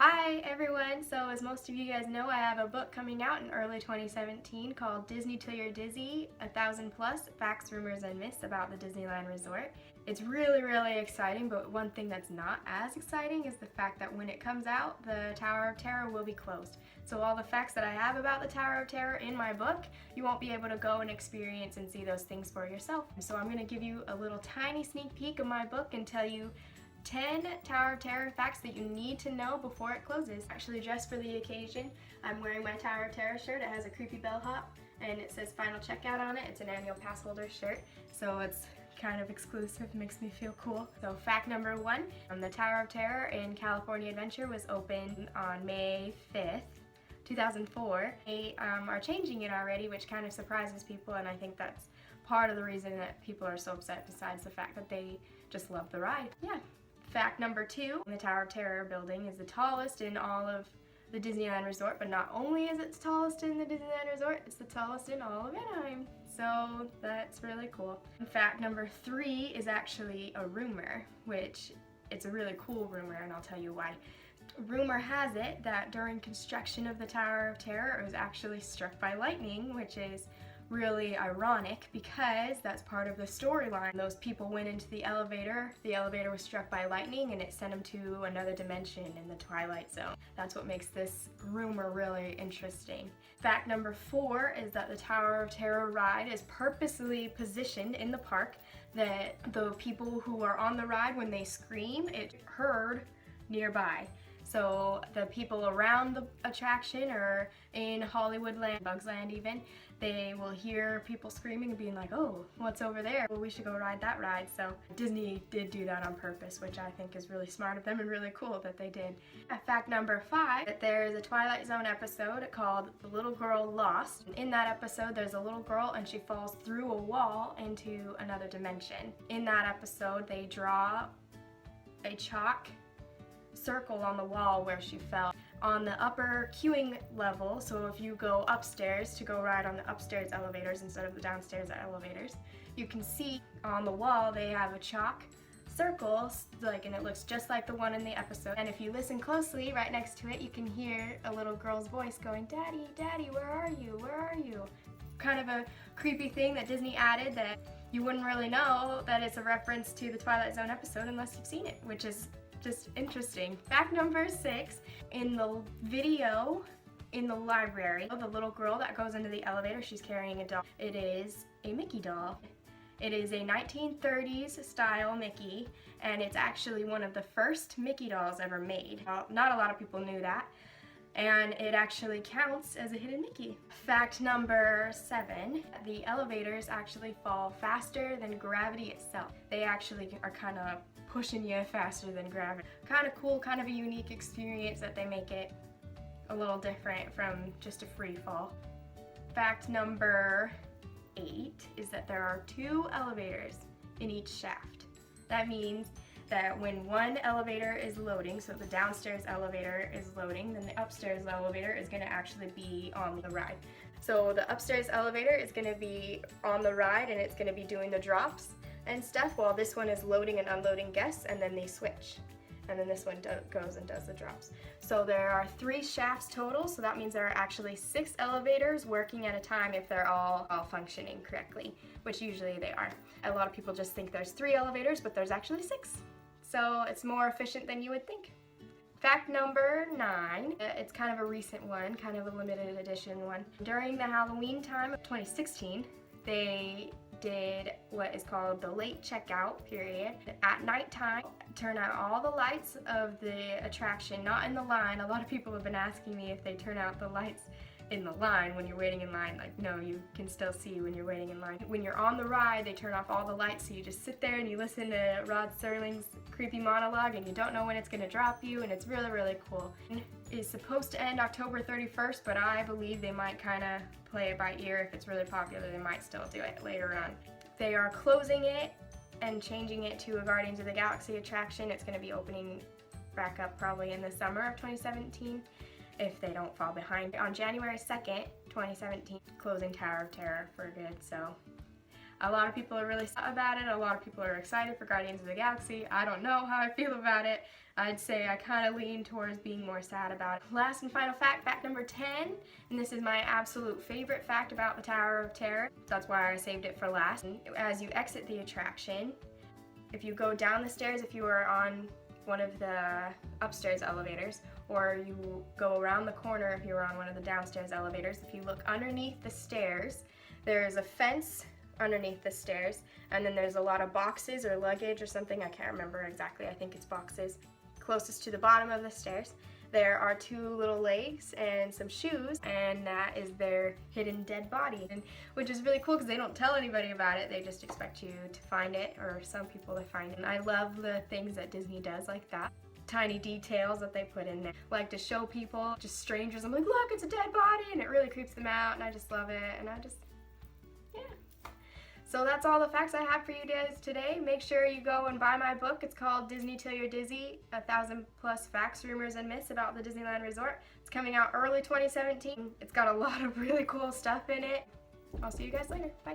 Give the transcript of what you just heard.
Hi everyone! So as most of you guys know, I have a book coming out in early 2017 called Disney Till You're Dizzy, 1,000 Plus Facts, Rumors, and Myths about the Disneyland Resort. It's really exciting, but one thing that's not as exciting is the fact that when it comes out, the Tower of Terror will be closed. So all the facts that I have about the Tower of Terror in my book, you won't be able to go and experience and see those things for yourself. So I'm going to give you a little tiny sneak peek of my book and tell you 10 Tower of Terror facts that you need to know before it closes. Actually, just for the occasion, I'm wearing my Tower of Terror shirt. It has a creepy bellhop and it says final checkout on it. It's an annual pass holder shirt, so it's kind of exclusive, makes me feel cool. So fact number 1, the Tower of Terror in California Adventure was opened on May 5th, 2004. They are changing it already, which kind of surprises people, and I think that's part of the reason that people are so upset, besides the fact that they just love the ride. Yeah. Fact number 2, the Tower of Terror building is the tallest in all of the Disneyland Resort, but not only is it the tallest in the Disneyland Resort, it's the tallest in all of Anaheim. So that's really cool. Fact number 3 is actually a rumor, which it's a really cool rumor, and I'll tell you why. Rumor has it that during construction of the Tower of Terror, it was actually struck by lightning, which is really ironic because that's part of the storyline. Those people went into the elevator was struck by lightning, and it sent them to another dimension in the Twilight Zone. That's what makes this rumor really interesting. Fact number 4 is that the Tower of Terror ride is purposely positioned in the park that the people who are on the ride, when they scream, it's heard nearby. So the people around the attraction, or in Hollywood Land, Bugs Land even, they will hear people screaming and being like, oh, what's over there? Well, we should go ride that ride. So Disney did do that on purpose, which I think is really smart of them and really cool that they did. Fact number 5, that there's a Twilight Zone episode called The Little Girl Lost. In that episode, there's a little girl and she falls through a wall into another dimension. In that episode, they draw a chalk circle on the wall where she fell. On the upper queuing level, so if you go upstairs to go ride on the upstairs elevators instead of the downstairs elevators, you can see on the wall they have a chalk circle, and it looks just like the one in the episode. And if you listen closely, right next to it, you can hear a little girl's voice going, "Daddy, Daddy, where are you? Where are you?" Kind of a creepy thing that Disney added that you wouldn't really know that it's a reference to the Twilight Zone episode unless you've seen it, which is just interesting. Fact number 6, in the video in the library, the little girl that goes into the elevator, she's carrying a doll. It is a Mickey doll. It is a 1930s style Mickey, and it's actually one of the first Mickey dolls ever made. Not a lot of people knew that, and it actually counts as a hidden Mickey. Fact number 7, the elevators actually fall faster than gravity itself. They actually are kind of pushing you faster than gravity. Kind of cool, kind of a unique experience that they make it a little different from just a free fall. Fact number 8 is that there are 2 elevators in each shaft. That means that when one elevator is loading, so the downstairs elevator is loading, then the upstairs elevator is going to actually be on the ride. So the upstairs elevator is going to be on the ride and it's going to be doing the drops and stuff, while this one is loading and unloading guests, and then they switch. And then this one goes and does the drops. So there are 3 shafts total, so that means there are actually 6 elevators working at a time if they're all functioning correctly, which usually they are. A lot of people just think there's 3 elevators, but there's actually 6. So it's more efficient than you would think. Fact number 9, it's kind of a recent one, kind of a limited edition one. During the Halloween time of 2016, they did what is called the late checkout period. At nighttime, turn out all the lights of the attraction, not in the line. A lot of people have been asking me if they turn out the lights in the line when you're waiting in line. Like, no, you can still see when you're waiting in line. When you're on the ride, they turn off all the lights, so you just sit there and you listen to Rod Serling's creepy monologue, and you don't know when it's going to drop you, and it's really cool. It's supposed to end October 31st, but I believe they might kind of play it by ear. If it's really popular, they might still do it later on. They are closing it and changing it to a Guardians of the Galaxy attraction. It's going to be opening back up probably in the summer of 2017 if they don't fall behind. On January 2nd, 2017, closing Tower of Terror for good. So A lot of people are really sad about it. A lot of people are excited for Guardians of the Galaxy. I don't know how I feel about it. I'd say I kind of lean towards being more sad about it. Last and final fact, fact number 10, and this is my absolute favorite fact about the Tower of Terror. That's why I saved it for last. As you exit the attraction, if you go down the stairs, if you are on one of the upstairs elevators, or you go around the corner if you're on one of the downstairs elevators, if you look underneath the stairs, there's a fence underneath the stairs, and then there's a lot of boxes or luggage or something, I can't remember exactly, I think it's boxes, closest to the bottom of the stairs. There are 2 little legs and some shoes, and that is their hidden dead body, which is really cool because they don't tell anybody about it. They just expect you to find it, or some people to find it. And I love the things that Disney does like that. Tiny details that they put in there. Like to show people, just strangers, I'm like, look, it's a dead body, and it really creeps them out, and I just love it, and yeah. So that's all the facts I have for you guys today. Make sure you go and buy my book. It's called Disney Till You're Dizzy, 1,000+ facts, rumors, and myths about the Disneyland Resort. It's coming out early 2017. It's got a lot of really cool stuff in it. I'll see you guys later. Bye.